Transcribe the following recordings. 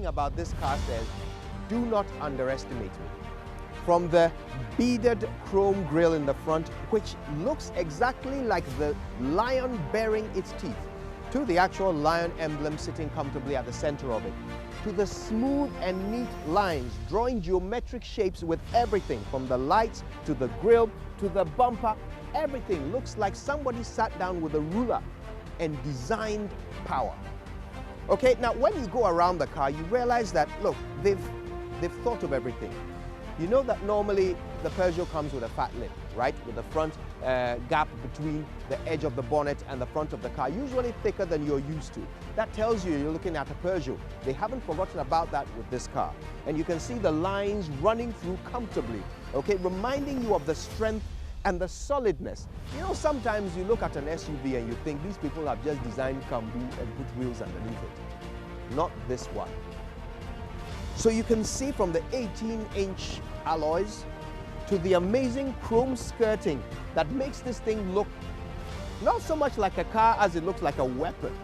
everything about this car says, do not underestimate me. From the beaded chrome grille in the front, which looks exactly like the lion baring its teeth, to the actual lion emblem sitting comfortably at the center of it, to the smooth and neat lines drawing geometric shapes with everything from the lights to the grille to the bumper. Everything looks like somebody sat down with a ruler and designed power. Okay, now when you go around the car, you realize that, look, they've thought of everything. You know that normally the Peugeot comes with a fat lip, right? With the front gap between the edge of the bonnet and the front of the car, usually thicker than you're used to. That tells you you're looking at a Peugeot. They haven't forgotten about that with this car. And you can see the lines running through comfortably, okay, reminding you of the strength and the solidness. You know, sometimes you look at an SUV and you think these people have just designed Cambu and put wheels underneath it. Not this one. So you can see from the 18-inch alloys to the amazing chrome skirting that makes this thing look not so much like a car as it looks like a weapon.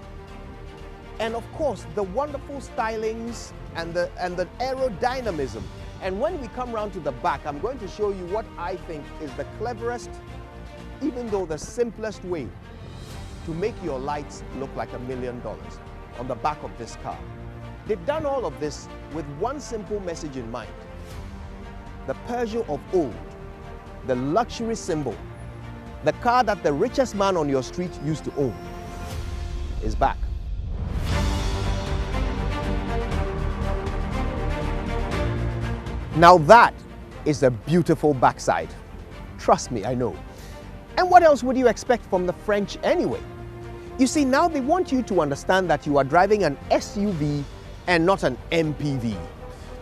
And of course, the wonderful stylings and the aerodynamism. And when we come round to the back, I'm going to show you what I think is the cleverest, even though the simplest way to make your lights look like $1 million on the back of this car. They've done all of this with one simple message in mind. The Peugeot of old, the luxury symbol, the car that the richest man on your street used to own, is back. Now that is a beautiful backside. Trust me, I know. And what else would you expect from the French anyway? You see, now they want you to understand that you are driving an SUV and not an MPV.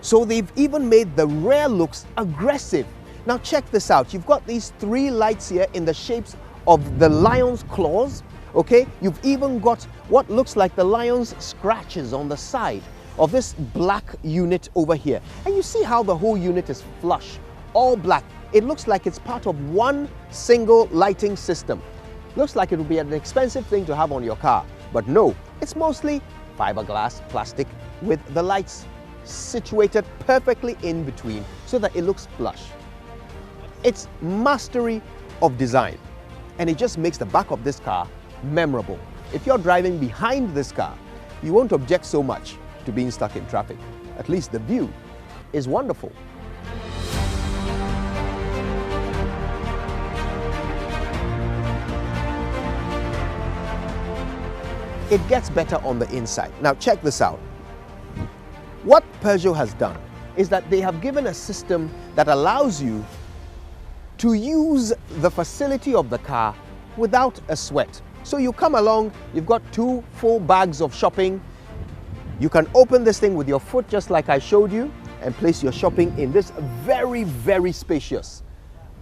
So they've even made the rear looks aggressive. Now check this out. You've got these 3 lights here in the shapes of the lion's claws, okay? You've even got what looks like the lion's scratches on the side of this black unit over here. And you see how the whole unit is flush, all black. It looks like it's part of one single lighting system. Looks like it would be an expensive thing to have on your car, but no, it's mostly fiberglass, plastic, with the lights situated perfectly in between so that it looks flush. It's mastery of design, and it just makes the back of this car memorable. If you're driving behind this car, you won't object so much to being stuck in traffic. At least the view is wonderful. It gets better on the inside. Now check this out. What Peugeot has done is that they have given a system that allows you to use the facility of the car without a sweat. So you come along, you've got 2 full bags of shopping. You can open this thing with your foot just like I showed you and place your shopping in this very, very spacious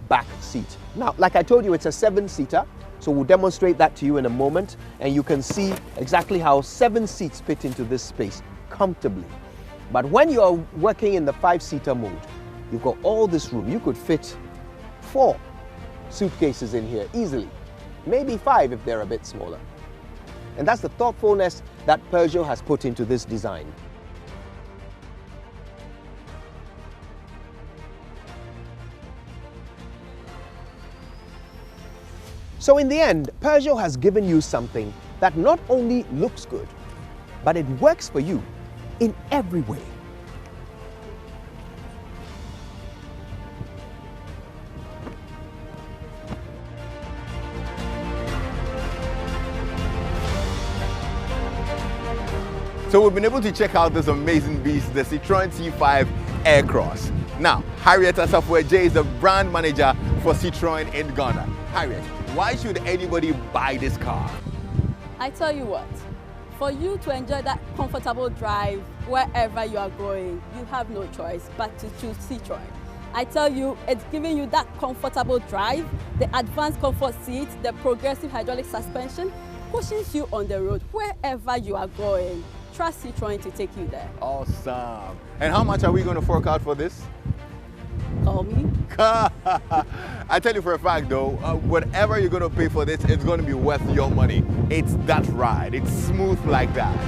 back seat. Now, like I told you, it's a 7-seater. So we'll demonstrate that to you in a moment, and you can see exactly how 7 seats fit into this space comfortably. But when you are working in the 5-seater mode, you've got all this room. You could fit 4 suitcases in here easily, maybe 5 if they're a bit smaller. And that's the thoughtfulness that Peugeot has put into this design. So in the end, Peugeot has given you something that not only looks good, but it works for you in every way. So we've been able to check out this amazing beast, the Citroen C5 Aircross. Now, Harriet Asafwe J is the brand manager for Citroen in Ghana. Harriet, why should anybody buy this car? I tell you what, for you to enjoy that comfortable drive wherever you are going, you have no choice but to choose Citroen. I tell you, it's giving you that comfortable drive, the advanced comfort seat, the progressive hydraulic suspension, pushes you on the road wherever you are going. Trust Citroen to take you there. Awesome. And how much are we going to fork out for this? Call me. I tell you for a fact though, whatever you're going to pay for this, it's going to be worth your money. It's that ride. It's smooth like that.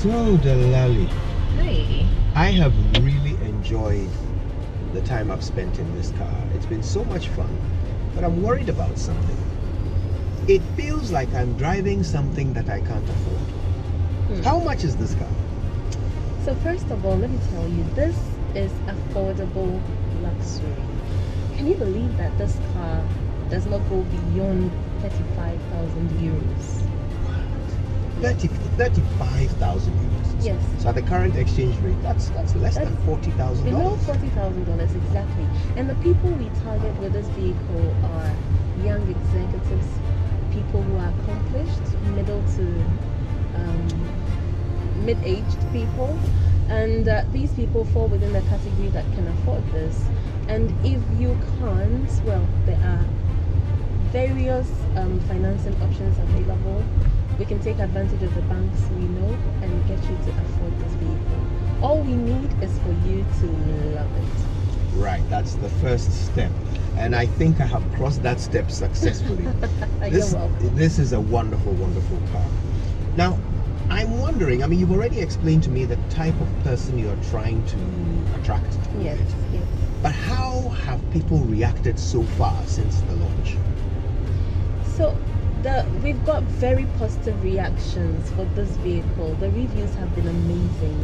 So, Delali, Hey. I have really enjoyed the time I've spent in this car. It's been so much fun, but I'm worried about something. It feels like I'm driving something that I can't afford. How much is this car? So first of all, let me tell you, this is affordable luxury. Can you believe that this car does not go beyond 35,000 euros? 35,000 euros. Yes. So at the current exchange rate, that's less than $40,000. Below $40,000, exactly. And the people we target with this vehicle are young executives, people who are accomplished, middle to mid-aged people, and these people fall within the category that can afford this. And if you can't, well, there are various financing options available. We can take advantage of the banks we know and get you to afford this vehicle. All we need is for you to love it. Right, that's the first step. And I think I have crossed that step successfully. You're welcome. This is a wonderful, wonderful car. Now, I'm wondering, I mean, you've already explained to me the type of person you're trying to attract to Yes, it. yes. But how have people reacted so far since the launch? So we've got very positive reactions for this vehicle. The reviews have been amazing.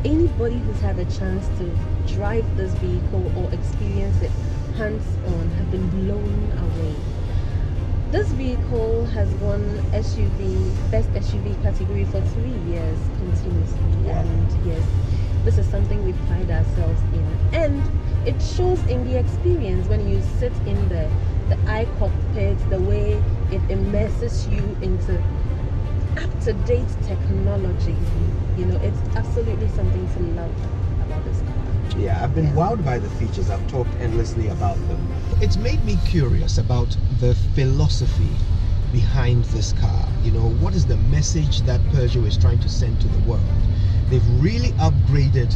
Anybody who's had a chance to drive this vehicle or experience it hands-on have been blown away. This vehicle has won Best SUV category for 3 years continuously. Wow. And yes, this is something we pride ourselves in. And it shows in the experience when you sit in the Cockpit, the way it immerses you into up-to-date technology. You know, it's absolutely something to love about this car. Yeah, I've been wowed by the features. I've talked endlessly about them. It's made me curious about the philosophy behind this car. You know, what is the message that Peugeot is trying to send to the world? They've really upgraded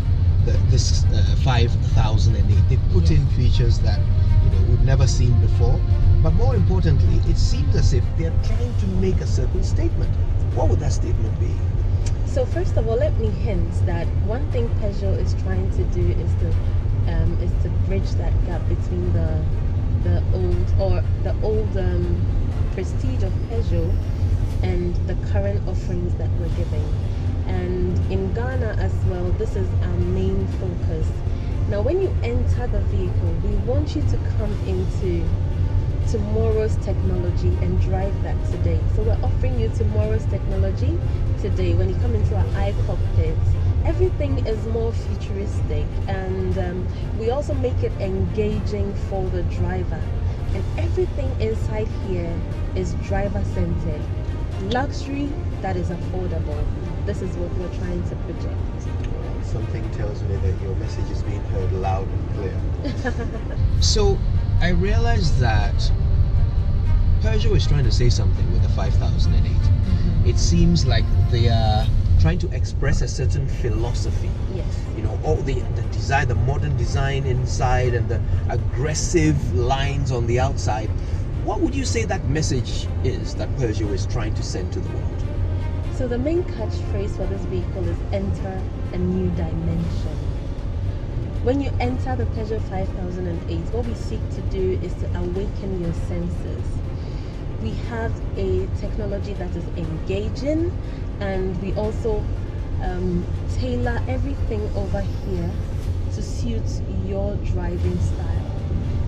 this 5008. They've put in features that, you know, we've never seen before. But more importantly, it seems as if they're trying to make a certain statement. What would that statement be? So first of all, let me hint that one thing Peugeot is trying to do is to bridge that gap between the old prestige of Peugeot and the current offerings that we're giving. And in Ghana as well, this is our main focus. Now, when you enter the vehicle, we want you to come into tomorrow's technology and drive that today. So we're offering you tomorrow's technology today. When you come into our iCockpit, everything is more futuristic, and we also make it engaging for the driver. And everything inside here is driver-centered. Luxury that is affordable. This is what we're trying to project. Something tells me that your message is being heard loud and clear. So I realized that Peugeot is trying to say something with the 5008. It seems like they are trying to express a certain philosophy. Yes. You know, all the design, the modern design inside, and the aggressive lines on the outside. What would you say that message is that Peugeot is trying to send to the world? So the main catchphrase for this vehicle is enter a new dimension. When you enter the Peugeot 5008, what we seek to do is to awaken your senses. We have a technology that is engaging, and we also tailor everything over here to suit your driving style.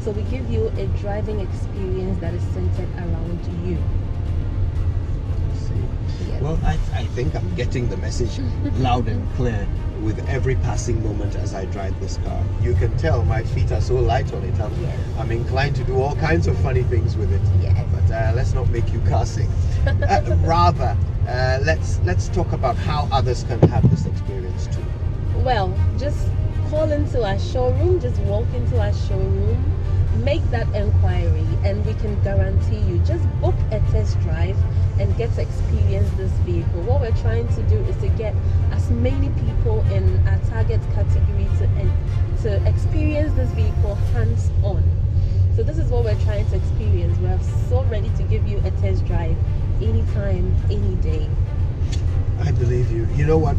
So we give you a driving experience that is centered around you. Yes. Well, I think I'm getting the message loud and clear with every passing moment as I drive this car. You can tell my feet are so light on it. I'm inclined to do all kinds of funny things with it. Yes. But let's not make you car sick. Rather, let's talk about how others can have this experience too. Well, just call into our showroom, just walk into our showroom, make that inquiry, and we can guarantee you, just book a test drive and get to experience this vehicle. What we're trying to do is to get as many people in our target category to experience this vehicle hands-on. So this is what we're trying to experience. We're so ready to give you a test drive anytime, any day. I believe you. You know what?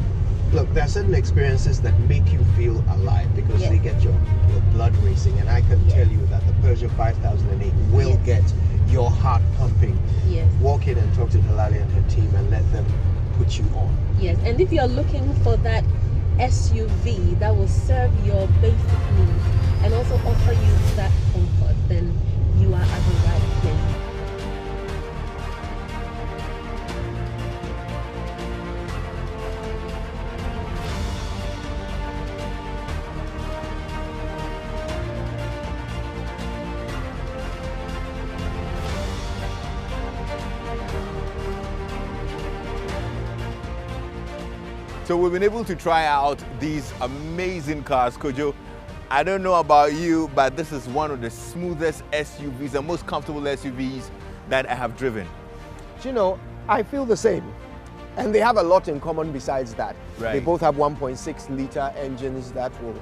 Look, there are certain experiences that make you feel alive because Yes. they get your blood racing, and I can Yes. tell you that the Peugeot 5008 will Yes. get your heart pumping. Yes. Walk in and talk to Delali and her team and let them put you on. Yes, and if you're looking for that SUV that will serve your basic needs and also offer you that comfort, then you are at the right place. So we've been able to try out these amazing cars, Kojo. I don't know about you, but this is one of the smoothest SUVs, the most comfortable SUVs that I have driven. Do you know, I feel the same. And they have a lot in common besides that. Right. They both have 1.6 litre engines that will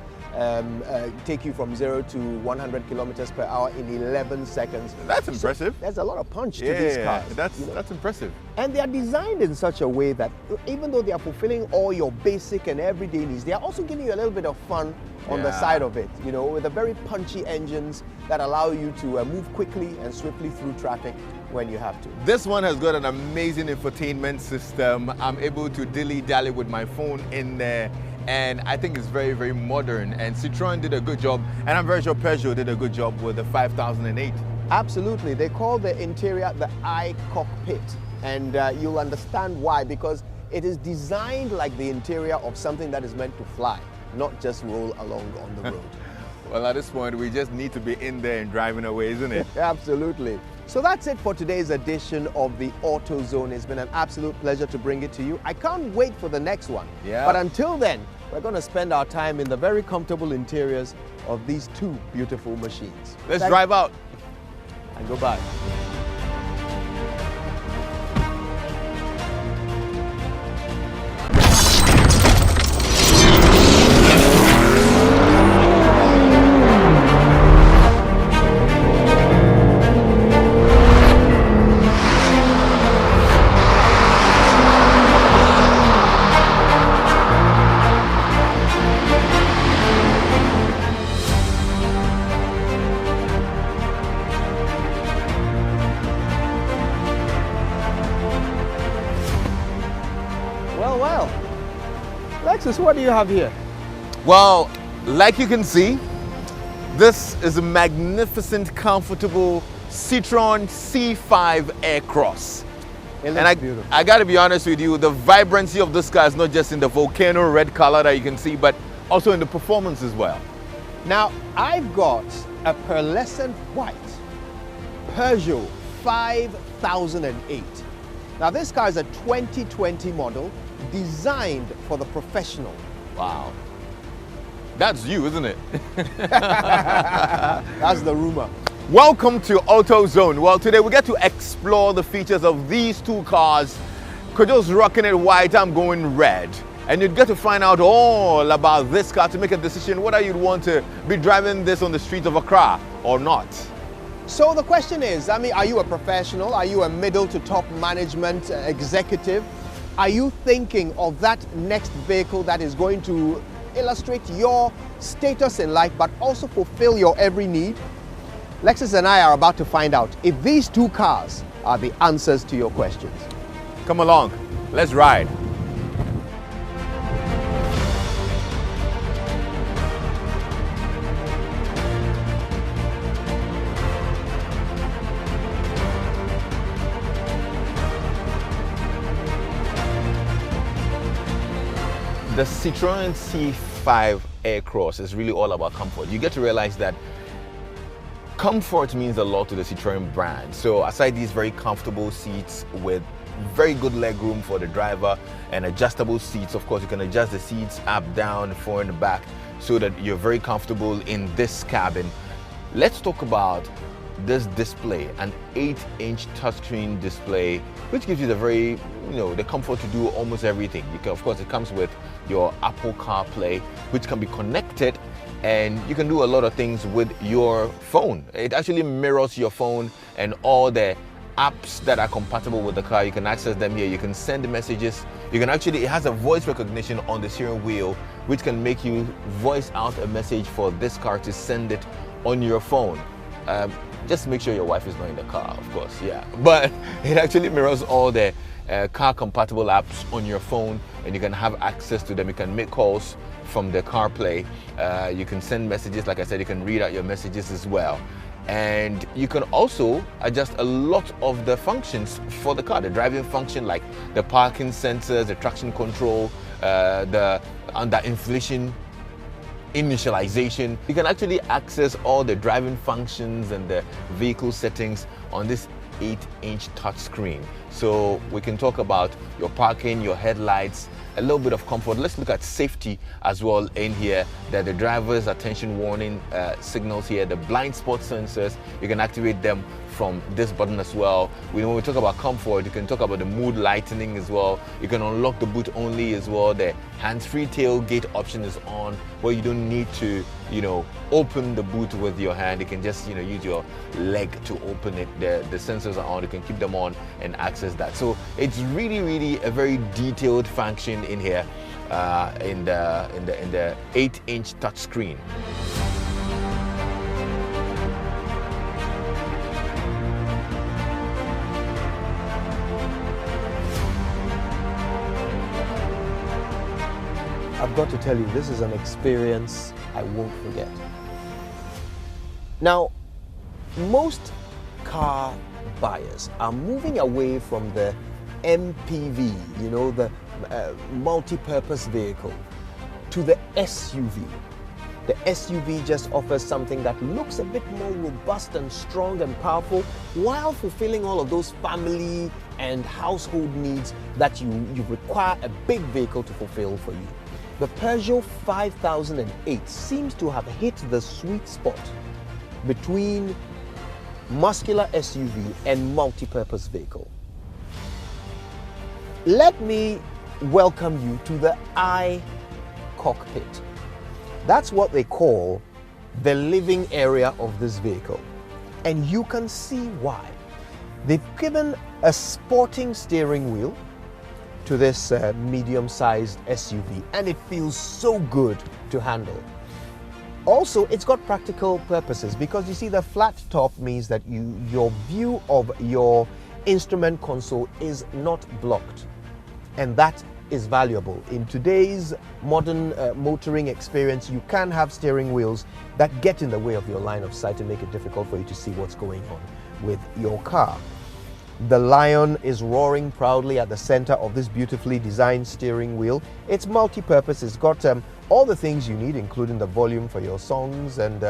take you from 0 to 100 kilometers per hour in 11 seconds. That's impressive. There's a lot of punch to these cars. That's impressive. And they are designed in such a way that even though they are fulfilling all your basic and everyday needs, they are also giving you a little bit of fun on the side of it, you know, with the very punchy engines that allow you to move quickly and swiftly through traffic when you have to. This one has got an amazing infotainment system. I'm able to dilly-dally with my phone in there, and I think it's very, very modern. And Citroen did a good job, and I'm very sure Peugeot did a good job with the 5008. Absolutely. They call the interior the Cockpit, and you'll understand why, because it is designed like the interior of something that is meant to fly, not just roll along on the road. Well, at this point, we just need to be in there and driving away, isn't it? Absolutely. So that's it for today's edition of the Auto Zone. It's been an absolute pleasure to bring it to you. I can't wait for the next one. Yeah. But until then, we're going to spend our time in the very comfortable interiors of these two beautiful machines. Let's drive out. And goodbye. Well. Lexus, what do you have here? Well, like you can see, this is a magnificent, comfortable Citroen C5 Aircross. It And looks beautiful. I gotta be honest with you, the vibrancy of this car is not just in the volcano red color that you can see, but also in the performance as well. Now, I've got a pearlescent white Peugeot 5008. Now, this car is a 2020 model designed for the professional. Wow. That's you, isn't it? That's the rumor. Welcome to AutoZone. Well, today we get to explore the features of these two cars. Kojo's rocking it white, I'm going red. And you'd get to find out all about this car to make a decision whether you'd want to be driving this on the streets of Accra or not. So the question is, I mean, are you a professional? Are you a middle to top management executive? Are you thinking of that next vehicle that is going to illustrate your status in life but also fulfill your every need? Lexus and I are about to find out if these two cars are the answers to your questions. Come along, let's ride. The Citroen C5 Aircross is really all about comfort. You get to realize that comfort means a lot to the Citroen brand. So aside these very comfortable seats with very good leg room for the driver and adjustable seats, of course you can adjust the seats up, down, forward and back so that you're very comfortable in this cabin. Let's talk about this display, an 8-inch touchscreen display, which gives you the very, the comfort to do almost everything. You can, of course, it comes with your Apple CarPlay, which can be connected, and you can do a lot of things with your phone. It actually mirrors your phone, and all the apps that are compatible with the car, you can access them here. You can send messages, You can actually, it has a voice recognition on the steering wheel, which can make you voice out a message for this car to send it on your phone. Just make sure your wife is not in the car, of course, yeah. But it actually mirrors all the car compatible apps on your phone, and you can have access to them. You can make calls from the CarPlay. You can send messages, like I said, you can read out your messages as well. And you can also adjust a lot of the functions for the car, the driving function, like the parking sensors, the traction control, the under-inflation initialization. You can actually access all the driving functions and the vehicle settings on this 8-inch touchscreen. So we can talk about your parking, your headlights, a little bit of comfort. Let's look at safety as well in here. There are the driver's attention warning signals here, the blind spot sensors. You can activate them from this button as well. When we talk about comfort, you can talk about the mood lightening as well. You can unlock the boot only as well. The hands-free tailgate option is on, where you don't need to, open the boot with your hand. You can just, use your leg to open it. The sensors are on. You can keep them on and access that. So it's really, really a very detailed function in here in the 8-inch touchscreen. I've got to tell you, this is an experience I won't forget. Now, most car buyers are moving away from the MPV, the multi-purpose vehicle, to the SUV. The SUV just offers something that looks a bit more robust and strong and powerful, while fulfilling all of those family and household needs that you require a big vehicle to fulfill for you. The Peugeot 5008 seems to have hit the sweet spot between muscular SUV and multi-purpose vehicle. Let me welcome you to the Cockpit. That's what they call the living area of this vehicle. And you can see why. They've given a sporting steering wheel to this medium-sized SUV, and it feels so good to handle. Also, it's got practical purposes, because you see the flat top means that your view of your instrument console is not blocked, and that is valuable. In today's modern motoring experience, you can have steering wheels that get in the way of your line of sight and make it difficult for you to see what's going on with your car. The lion is roaring proudly at the center of this beautifully designed steering wheel. It's multi-purpose. It's got all the things you need, including the volume for your songs and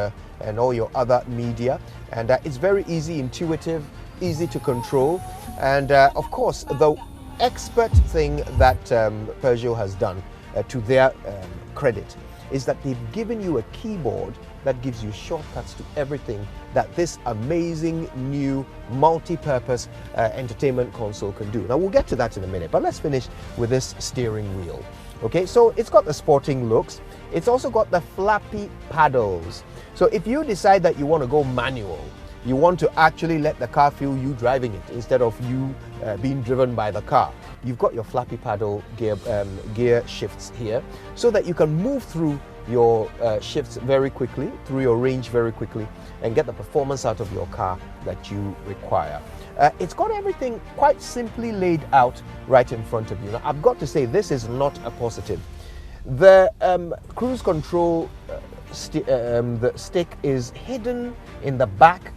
all your other media. And it's very easy, intuitive, easy to control. And of course, the expert thing that Peugeot has done, to their credit, is that they've given you a keyboard that gives you shortcuts to everything that this amazing new multi-purpose entertainment console can do. Now, we'll get to that in a minute, but let's finish with this steering wheel. Okay, so it's got the sporting looks. It's also got the flappy paddles. So if you decide that you want to go manual, you want to actually let the car feel you driving it instead of you being driven by the car, you've got your flappy paddle gear shifts here, so that you can move through your shifts very quickly, through your range very quickly, and get the performance out of your car that you require. It's got everything quite simply laid out right in front of you. Now, I've got to say, this is not a positive. The cruise control the stick is hidden in the back,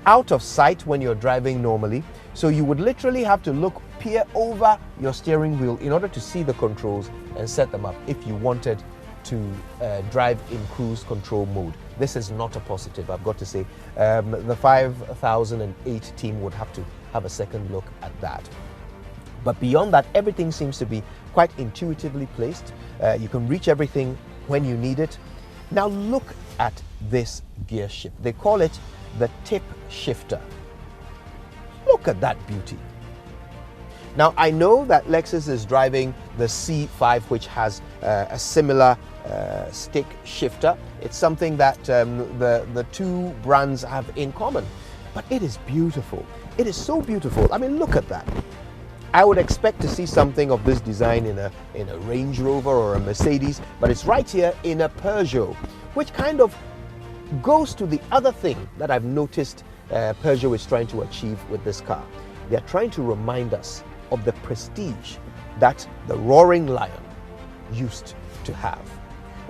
out of sight when you're driving normally. So you would literally have to peer over your steering wheel in order to see the controls and set them up if you wanted to drive in cruise control mode. This is not a positive, I've got to say. The 5008 team would have to have a second look at that. But beyond that, everything seems to be quite intuitively placed. You can reach everything when you need it. Now look at this gear shift. They call it the tip shifter. Look at that beauty. Now, I know that Lexus is driving the C5, which has a similar stick shifter. It's something that the two brands have in common, but it is beautiful. It is so beautiful. I mean, look at that. I would expect to see something of this design in a Range Rover or a Mercedes, but it's right here in a Peugeot, which kind of goes to the other thing that I've noticed Peugeot is trying to achieve with this car. They're trying to remind us of the prestige that the Roaring Lion used to have.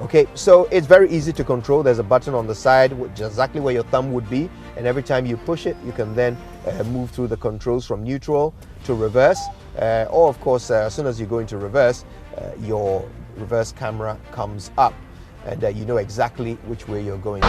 Okay, so it's very easy to control. There's a button on the side, which is exactly where your thumb would be, and every time you push it, you can then move through the controls from neutral to reverse, or of course, as soon as you go into reverse, your reverse camera comes up, and you know exactly which way you're going.